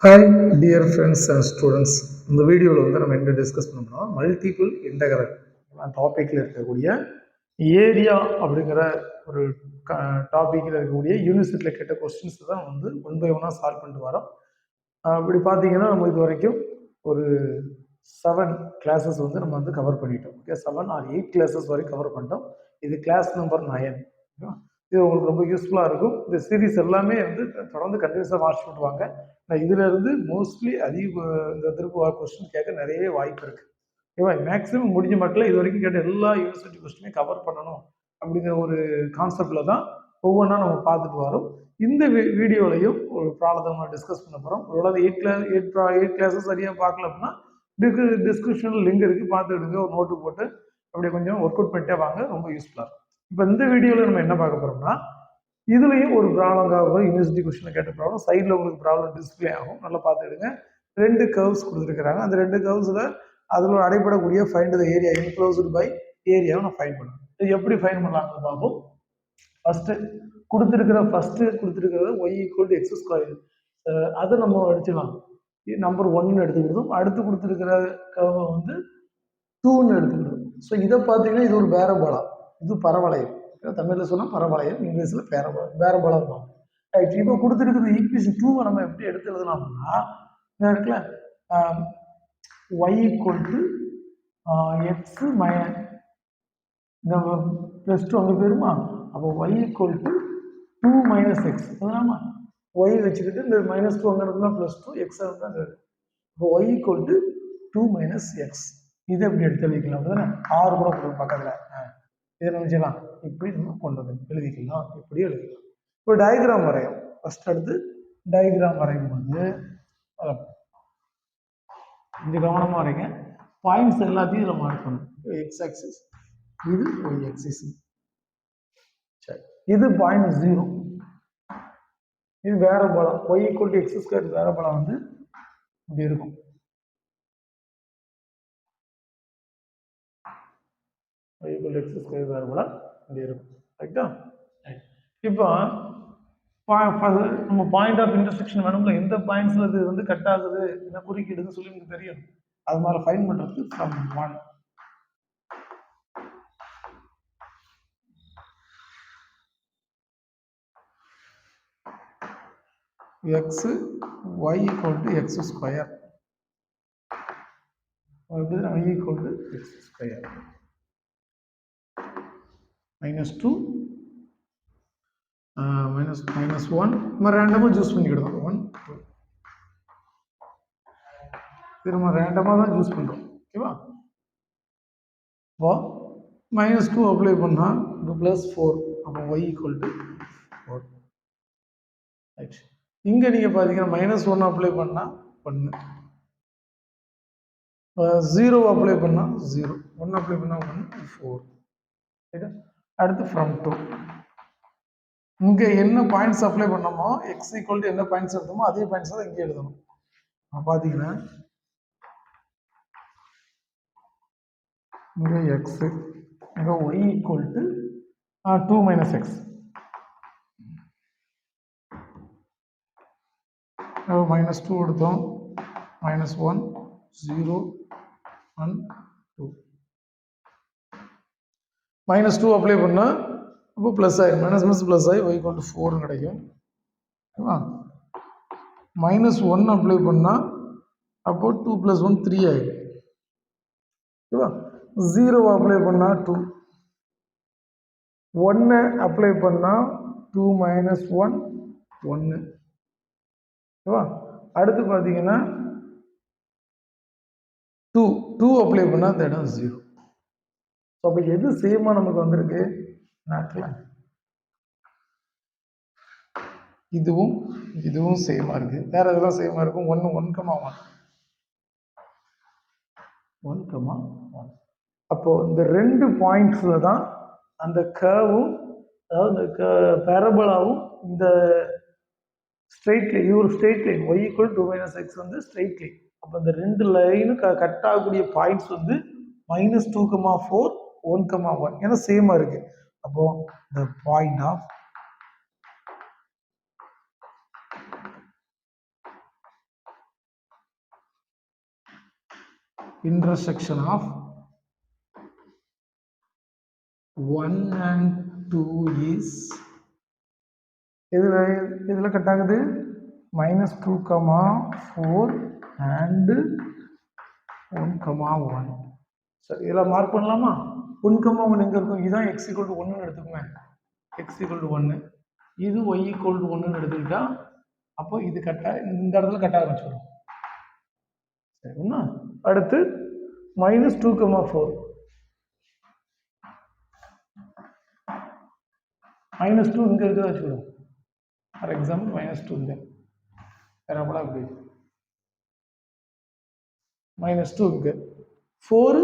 Hi dear friends and students. இந்த வீடியோவில் வந்து நம்ம என்ன டிஸ்கஸ் பண்ணோம்னா மல்டிபிள் இன்டகரல் டாப்பிக்கில் இருக்கக்கூடிய ஏரியா அப்படிங்கிற ஒரு டாப்பிக்கில் இருக்கக்கூடிய யூனிவர்சிட்டியில் கேட்ட கொஸ்டின்ஸ் தான் வந்து ஒன் பை ஒன்னாக சால்வ் பண்ணிட்டு வரோம். இப்படி பார்த்தீங்கன்னா நம்ம இது வரைக்கும் ஒரு 7 கிளாஸஸ் வந்து நம்ம வந்து கவர் பண்ணிட்டோம். ஓகே, 7 or 8 கிளாஸஸ் வரைக்கும் கவர் பண்ணிட்டோம். இது கிளாஸ் நம்பர் 9. இது உங்களுக்கு ரொம்ப யூஸ்ஃபுல்லாக இருக்கும். இந்த சீரீஸ் எல்லாமே வந்து தொடர்ந்து கண்டினியூஸாக வாட்ச் பண்ணுவாங்க. இதுல இருந்து மோஸ்ட்லி அதிக இந்த திருப்பு கொஸ்டின் கேட்க நிறைய வாய்ப்பு இருக்கு. ஓகேவா? மேக்ஸிமம் முடிஞ்ச மட்டும் இது வரைக்கும் கேட்ட எல்லா யூனிவர்சிட்டி கொஸ்டினையும் கவர் பண்ணணும் அப்படிங்கிற ஒரு கான்செப்ட்ல தான் ஒவ்வொன்றா நம்ம பார்த்துட்டு வரோம். இந்த வீடியோலையும் ஒரு ப்ராப்ளத்தை நம்ம டிஸ்கஸ் பண்ண போகிறோம். ஒருவேளை 8 கிளாஸஸ் சரியாக பார்க்கல அப்படின்னா டிஸ்கிரிப்ஷனில் லிங்க் இருக்குது, பார்த்துக்கிடுங்க. ஒரு நோட்டு போட்டு அப்படியே கொஞ்சம் ஒர்க் அவுட் பண்ணிட்டே வாங்க, ரொம்ப யூஸ்ஃபுல்லாக இருக்கும். இப்போ இந்த வீடியோவில் நம்ம என்ன பார்க்க போகிறோம்னா, இதுலேயும் ஒரு ப்ராப்ளம் வரும். யூனிவர்சிட்டி கொஸ்டின் கேட்ட ப்ராப்ளம் சைடில் உங்களுக்கு ப்ராப்ளம் டிஸ்பிளே ஆகும், நல்லா பார்த்துக்கிடுங்க. 2 கர்வ்ஸ் கொடுத்துருக்குறாங்க. அந்த 2 கர்வ்ஸில் அதில் அடைப்படக்கூடிய find the area enclosed by ஏரியாவை நான் ஃபைண்ட் பண்ணுவேன். இது எப்படி ஃபைண்ட் பண்ணலாம்னு பார்ப்போம். ஃபஸ்ட்டு கொடுத்துருக்கிறது y = x². அதை நம்ம அடிச்சிடலாம். நம்பர் 1 எடுத்துக்கிட்டோம். அடுத்து கொடுத்துருக்கிற கர்வை வந்து 2ன்னு எடுத்துக்கிட்டோம். ஸோ இதை பார்த்தீங்கன்னா இது ஒரு பேரபோலா, இது பரவளையம். தமிழில் சொன்னால் பரவளையம், இங்கிலீஷில் பேரபோலா. ரைட். இப்போ கொடுத்துருக்கிற ஈக்குவேஷன் 2 நம்ம எப்படி எடுத்து எழுதலாம் அப்படின்னா, இருக்குல்ல y = x இந்த +2 அங்கே போயிருமா? அப்போ y = 2 - x. அதனால y வச்சுக்கிட்டு இந்த -2 அங்கே இருக்குன்னா +2 x தான் இருக்கு. இப்போ y = 2 - x. இதை எப்படி எடுத்து எழுதிக்கலாம் அப்படின்னா, 6 கூட கொடுக்கும் பக்கத்தில். இதை நினைச்சலாம் இப்படி நம்ம கொண்டு வந்து எழுதிக்கலாம், இப்படி எழுதிக்கலாம். இப்போ டயக்ராம் வரையும். ஃபர்ஸ்ட் அடுத்து டயக்ராம் வரையும் போது இந்த கவனமாக வரைங்க. பாயிண்ட்ஸ் எல்லாத்தையும் இதில் மார்க் பண்ணணும். எக்ஸ் ஆக்சிஸ், இது y ஆக்சிஸ். சரி, இது பாயிண்ட் 0. இது வேற பலம். y = x² வேற பலம் வந்து இப்படி இருக்கும். y = x² வேற பலம் இப்படி இருக்கும். ரைட்டா? இப்போ நம்ம பாயிண்ட் ஆஃப் இன்டர்செக்ஷன் வேணும்ல, எந்த பாயிண்ட்ஸ்ல இது வந்து கட் ஆகுது, என்ன குறிக்கிடுதுன்னு சொல்லி எனக்கு தெரியும். அது மாதிரி ஃபைண்ட் பண்றதுக்கு from 1 x y = x². y = x² -2 -1 நம்ம ரேண்டமாக சூஸ் பண்ணிக்கிடுவோம். 1 2 திரும்ப ரேண்டமாக தான் சூஸ் பண்ணுறோம். ஓகேவா? இப்போ -2 அப்ளை பண்ணால் இப்போ +4. அப்போ y = 4. ரைட். இங்கே நீங்கள் பார்த்தீங்கன்னா -1 அப்ளை பண்ணால் 1, 0 அப்ளை பண்ணால் 0, 1 அப்ளை பண்ணால் 1, 4. ரைட்டா? அடுத்து ஃப்ரம் 2. இங்கே என்ன பாயிண்ட்ஸ் அப்ளை பண்ணோமோ, x = என்ன பாயிண்ட்ஸ் எடுத்தோமோ அதே பாயிண்ட்ஸ் தான் இங்கே எழுதணும். பார்த்தீங்கன்னா இங்கே x, இங்கே y = 2 - x. -2 எடுத்தோம், -1 0 1 2. -2 அப்ளை பண்ணால் அப்போ ப்ளஸ் ஆகிடும். ப்ளஸ் ஆகி y = 4 கிடைக்கும். ஓகேவா? -1 அப்ளை பண்ணால் அப்போ 2 + 1 3 ஆகிடும். ஓகேவா? 0 அப்ளை பண்ணால் 2, 1 அப்ளை பண்ணால் 2 - 1 1. ஓகேவா? அடுத்து பார்த்தீங்கன்னா 2 அப்ளை பண்ணால் அந்த இடம் 0. ஸோ அப்போ எது சேமாக நமக்கு வந்திருக்கு? இதுவும் சேமாக இருக்கு. வேற எதெல்லாம் சேமாக இருக்கும்? 1 1 1. அப்போ இந்த 2 பாயிண்ட்ஸ்ல தான் அந்த கர்வும், அதாவது இந்த பேரபோலாவும் இந்த ஸ்ட்ரெயிட் லைன், இது ஒரு ஸ்ட்ரெயிட் லைன். y = 2 - x வந்து ஸ்ட்ரெயிட் லைன். அப்போ இந்த 2 லைனும் கட் ஆகக்கூடிய பாயிண்ட்ஸ் வந்து -2, 4, 1, 1. ஏன்னா சேமா இருக்கு. அப்போ the point of intersection of 1 and 2 is இதில் கட் ஆகுது -2, 4 and 1, 1. சரி, இதில் மார்க் பண்ணலாமா? 1, 1 எங்கே இருக்கும்? இதுதான் x = 1 எடுத்துக்குமே. x = 1, இது y = 1 எடுத்துக்கிட்டா அப்போ இது இந்த இடத்துல கட்ட ஆரம்பிச்சிடும். சரிங்களா? அடுத்து -2, 4. -2 இங்கே இருக்கிறத வச்சுக்கிடும். ஃபார் எக்ஸாம்பிள் -2 இங்கே வேறப்படா அப்படி -2 இங்கே 4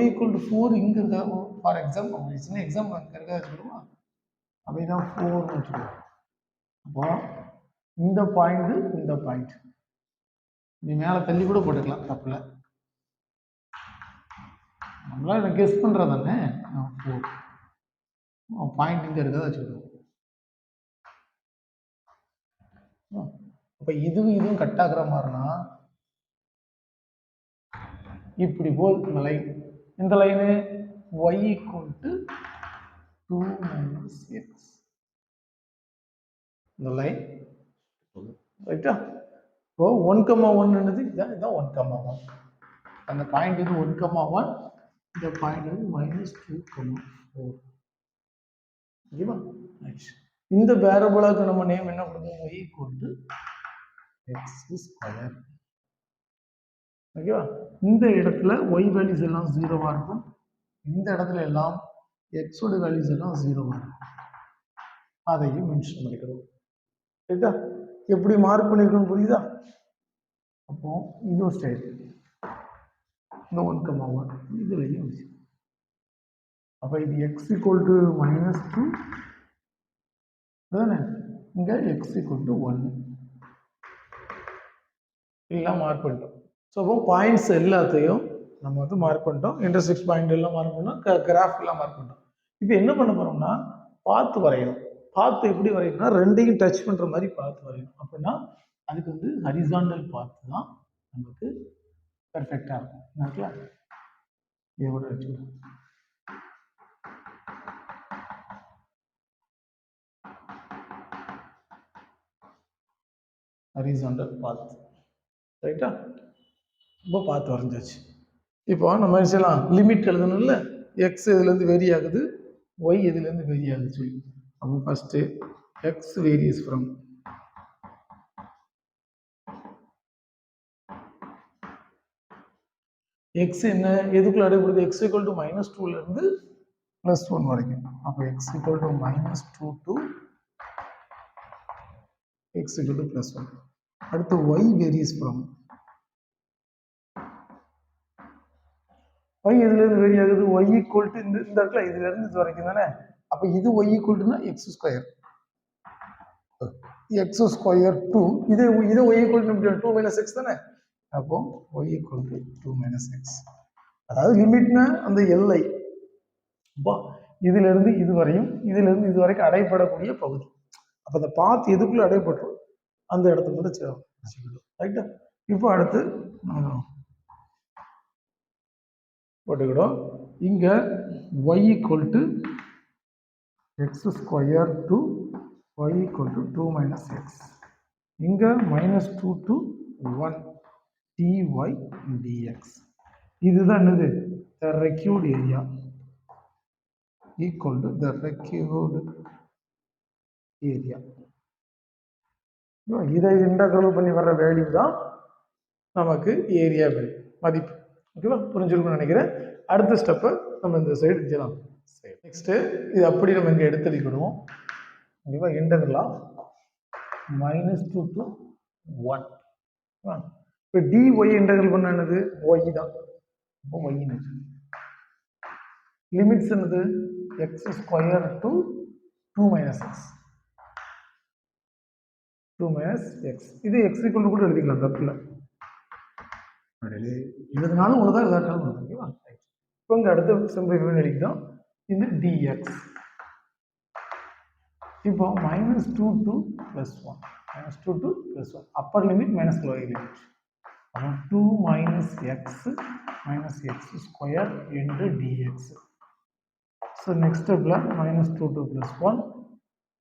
y = 4 இங்கே இருக்கா. ஃபார் எக்ஸாம்பிள் சின்ன எக்ஸாம்பிள் இங்கே இருக்கா வச்சுக்கிடுமா. அப்படிதான் 4 வச்சுக்கிடும். அப்போ இந்த பாயிண்ட் நீ மேலே தள்ளி கூட போட்டுக்கலாம், தப்பில்ல. நம்மளால எனக்கு கெஸ் பண்ணுறது தானே. 4 பாயிண்ட் இங்கே இருக்கிறத வச்சுக்கிடுவோம். அப்போ இதுவும் கட் ஆகுற மாதிரினா இப்படி போகுது இந்த லைன். இந்த லைனு y = 2 - x. இந்த லைன் ரைட்டா. இப்போ 1, 1 என்னது? இதான் 1, 1. அந்த பாயிண்ட் இது 1, 1. இந்த பாயிண்ட் வந்து -2, 4. ஓகேவா? இந்த பேரபோலாக்கு நம்ம நேம் என்ன கொடுக்கணும்? y = x². ஓகேவா? இந்த இடத்துல y வேல்யூஸ் எல்லாம் 0வா இருக்கும். இந்த இடத்துல எல்லாம் x ஓட வேல்யூஸ் எல்லாம் 0வா இருக்கும். அதையும் மென்ஷன் பண்ணிக்கிறோம். ரைட்டா? எப்படி மார்க் பண்ணிருக்கோம் புரியுதா? அப்போ இது ஒரு ஸ்டைல். இந்த 1, 1 இதுலையும். அப்போ இது x = -2 தானே. இங்க x = 1 எல்லாம் மார்க் பண்ணிட்டோம். ஸோ அப்போ பாயிண்ட்ஸ் எல்லாத்தையும் நம்ம வந்து மார்க் பண்ணிட்டோம். இன்டர்செக்ட் பாயிண்ட் எல்லாம் மார்க் பண்ணோம். கிராஃப் எல்லாம் மார்க் பண்ணிட்டோம். இப்போ என்ன பண்ண போறோம்னா பாத்து வரையணும். பாத்து எப்படி வரையணும்னா ரெண்டையும் டச் பண்ற மாதிரி பாத்து வரையணும். அப்படின்னா அதுக்கு வந்து ஹரிசாண்டல் பாத்து தான் நமக்கு பெர்ஃபெக்டா இருக்கும். ஓகே, இதோட வச்சுக்கணும். ஹரிசாண்டல் பாத். ரைட்டா? இப்போ பார்த்து வரைஞ்சாச்சு. இப்போ நம்ம என்ன செய்யலாம்? லிமிட் எழுதணும்ல. எக்ஸ் இதுலேருந்து வேரி ஆகுது, ஒய் இதுலேருந்து வேரி ஆகுது சொல்லி. அப்போ first X various from X என்ன எதுக்குள்ள அடைபடுது? எக்ஸ் ஈக்குவல் டு -2லேருந்து +1 வரைக்கும். அப்போ X equal to -2 to X equal to +1. அடுத்து ஒய் வேரியஸ் ஃப்ரம் y எதுலேருந்து வேரி ஆகுது? y ஈக்குவல் டு இந்த இடத்துல இதுலேருந்து இது வரைக்கும் தானே. அப்போ இது y ஈக்குவல் டுனா x². x² 2. இது y ஈக்குவல் டு 2 - x தானே. அப்போ y ஈக்குவல் டு 2 - x. அதாவது லிமிட்னா அந்த எல்லை. அப்போ இதிலிருந்து இது வரையும் இதிலிருந்து இது வரைக்கும் அடைபடக்கூடிய பகுதி. அப்போ அந்த பாத் எதுக்குள்ள அடைபட்டுரும் அந்த இடத்துல கூட வச்சுக்கிட்டோம். ரைட்டா? இப்போ அடுத்து போட்டுக்கிடும். இங்க y equal to x² to y equal to 2 - x. இங்க -2 to 1 dy dx. இதுதான் என்னது? the required area equal to the required area. இதை இன்டகிரல் பண்ணி வர்ற வேல்யூ தான் நமக்கு ஏரியா வேல்யூ மதிப்பு. ஓகேவா? புரிஞ்சிருக்கும்னு நினைக்கிறேன். அடுத்த ஸ்டெப்பை நம்ம இந்த சைடு செய்யலாம். சரி, நெக்ஸ்ட் இது அப்படி நம்ம இங்கே எடுத்துக்கிடுவோம். ஓகேவா? Integral of -2 to 1. இப்போ dy இன்டகிரல் பண்ண என்னது? y தான். இப்போ y லிமிட்ஸ் என்னது? x² to 2 - x. 2 - x. இது x ஈக்குவல் கூட எழுதிக்கலாம், தப்பில்லை. எழுதினாலும் ஒன்று தான், எழுதாட்டாலும் ஒன்று. ஓகேவா? இப்போ இங்கே அடுத்த சிம்பிள் எழுதிக்கிட்டோம். இது dx. இப்போ -2 to +1. -2 to +1. Upper limit minus lower limit. 2 minus x square into dx. So next step minus 2 plus 1.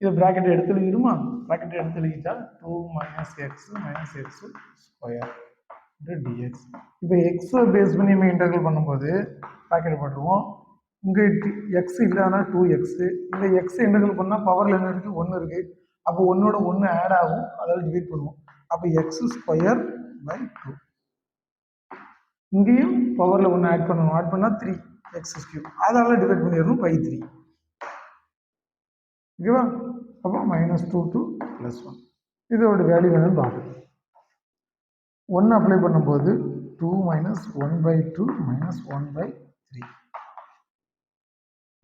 இது bracket எடுத்து எழுதிடுமா? bracket எடுத்து எழுதிட்டா 2 minus x square into dx. இப்போ x பேஸ் பண்ணி நம்ம இன்டெகிரல் பண்ணும்போது bracket போட்டுருவோம். இங்கே x இல்லைன்னா 2x. இந்த x இன்டெகிரல் பண்ணால் பவரில் என்ன இருக்குது? 1 இருக்குது. அப்போ 1ஓட 1 ஆட் ஆகும், அதாவது டிவைட் பண்ணுவோம். அப்போ x ஸ்கொயர் பை 2. இங்கேயும் பவரில் 1 ஆட் பண்ணணும். ஆட் பண்ணால் 3x3. அதனால் டிவைட் பண்ணிடணும் பை 3. ஓகேவா? அப்போ -2 to +1. இதோட வேல்யூ வேணும்னு பார்க்கணும். 1 அப்ளை பண்ணும்போது 2 minus 1/2 minus 1/3.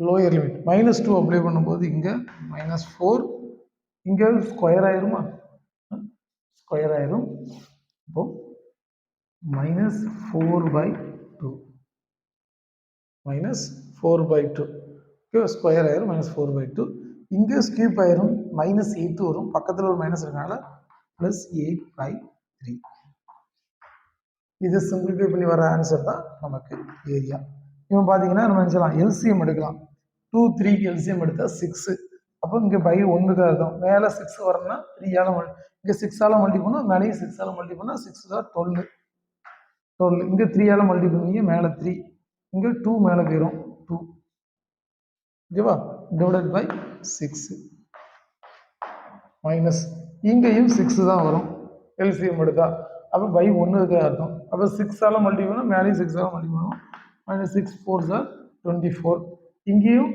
Lower limit -2 apply பண்ணும்போது இங்கே -4, இங்கே ஸ்கொயர் ஆயிருமா? ஸ்கொயர் ஆயிரும். இப்போ -4/2 -4/2 ஓகே, ஸ்கொயர் ஆயிரும். -4/2 இங்கே ஸ்கியூப் ஆயிரும். -8 வரும். பக்கத்தில் ஒரு மைனஸ் இருக்கனால +8/3. இதை சிம்பிளிஃபை பண்ணி வர ஆன்சர் தான் நமக்கு ஏரியா. இப்போ பார்த்தீங்கன்னா நம்ம நினச்சலாம் எல்சிஎம் எடுக்கலாம். 2 3க்கு எல்சிஎம் எடுத்தால் 6. அப்போ இங்கே பை 1 தான் இருக்கும். மேலே 6 வரணும்னா 3ஆல் இங்கே 6ஆல் மல்டி பண்ணால் மேலேயும் 6ஆல் மல்டி பண்ணால் 6 தான் 12. இங்கே 3ஆல் மல்டி பண்ணீங்க, மேலே 3. இங்கே 2 மேலே போயிடும் 2. ஓகேவா? டிவைடட் பை 6 மைனஸ் இங்கேயும் 6 தான் வரும் எல்சிஎம் எடுத்தா. அப்போ பை 1 தான் அர்த்தம். அப்போ 6ஆல் மல்டி பண்ணால் மேலேயும் 6ஆல் மல்டி பண்ணுவோம். -6 4s are 24. இங்கேயும்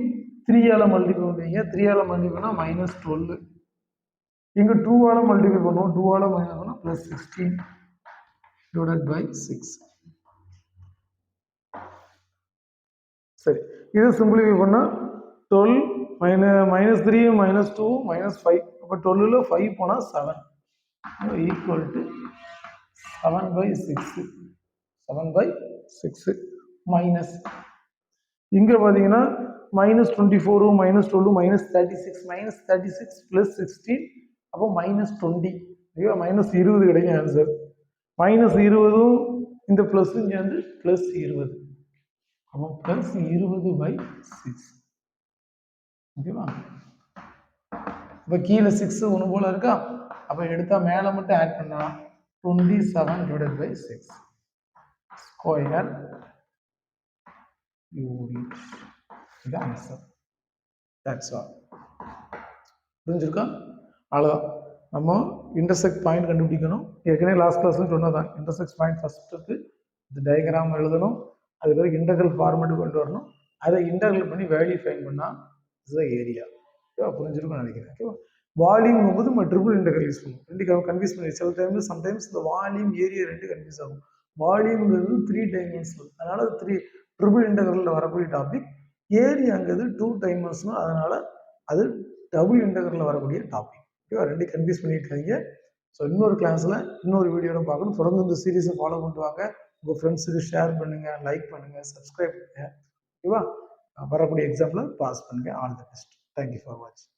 3ஆல் மல்டிபை பண்ணுவீங்க. 3ஆல் மல்டிபை பண்ணால் -12. இங்கே 2ஆல் மல்டிபை பண்ணுவோம். 2ஆல் மல்டிபை பண்ணால் +16 டிவைடட் பை 6. சரி, இதை சிம்பிளிஃபை பண்ணால் 12 -3 -2 -5. அப்போ 12ல் 5 போனால் 7 ஈக்குவல் டு 7/6. 7/6 மைனஸ் இங்கே பார்த்தீங்கன்னா -24 -12 -36 -36 +16 அப்போ -20. ஓகேவா? -20 கிடைக்கும் ஆன்சர். -20 இந்த ப்ளஸ்ஸும் சேர்ந்து +20. அப்போ +20/6. ஓகேவா? இப்போ கீழே 6 ஒன்று போல் இருக்கா? அப்போ எடுத்தால் மேலே மட்டும் ஆட் பண்ணலாம். 27 டிவைடட் பை 6 ஸ்கொயர் யூனிட். இது ஆன்சர். That's all. புரிஞ்சிருக்கா? அவ்வளோதான். நம்ம இன்டர்செக்ட் பாயிண்ட் கண்டுபிடிக்கணும். ஏற்கனவே லாஸ்ட் கிளாஸில் சொன்னதான். இன்டர்செக்ட் பாயிண்ட் ஃபஸ்ட்டுக்கு இந்த டயக்ராம் எழுதணும். அது பிறகு இன்டெக்ரல் ஃபார்மேட்டு கொண்டு வரணும். அதை இன்டெக்ரல் பண்ணி வேல்யூ ஃபைண்ட் பண்ணால் இது ஏரியா. ஓகேவா? புரிஞ்சிருக்கும்னு நினைக்கிறேன். ஓகேவா? வால்யூம் போது நம்ம ட்ரிபிள் இன்டெக்ரல் யூஸ் பண்ணுவோம். ரெண்டு கன்ஃபியூஸ் பண்ணி சில டைமில் சம்டைம்ஸ் இந்த வால்யூம் ஏரியா ரெண்டு கன்ஃபியூஸ் ஆகும். வால்யூம்ங்கிறது 3 டைமென்ஷனல், அதனால ட்ரிபிள் இன்டெக்ரலில் வரக்கூடிய டாபிக். ஏரியாங்கிறது 2 டைமென்ஷனல், அதனால அது டபுள் இன்டெக்ரலில் வரக்கூடிய டாபிக். ஓகேவா? ரெண்டு கன்ஃபியூஸ் பண்ணியிருக்காங்க. ஸோ இன்னொரு கிளாஸில் இன்னொரு வீடியோவில் பார்க்கணும். தொடர்ந்து இந்த சீரீஸை ஃபாலோ பண்ணிட்டு வாங்க. உங்கள் ஃப்ரெண்ட்ஸுக்கு ஷேர் பண்ணுங்கள், லைக் பண்ணுங்கள், சப்ஸ்கிரைப் பண்ணுங்கள். ஓகேவா? வரக்கூடிய எக்ஸாம்பிள் பாஸ் பண்ணுங்கள். All the best. Thank you for வாட்சிங்.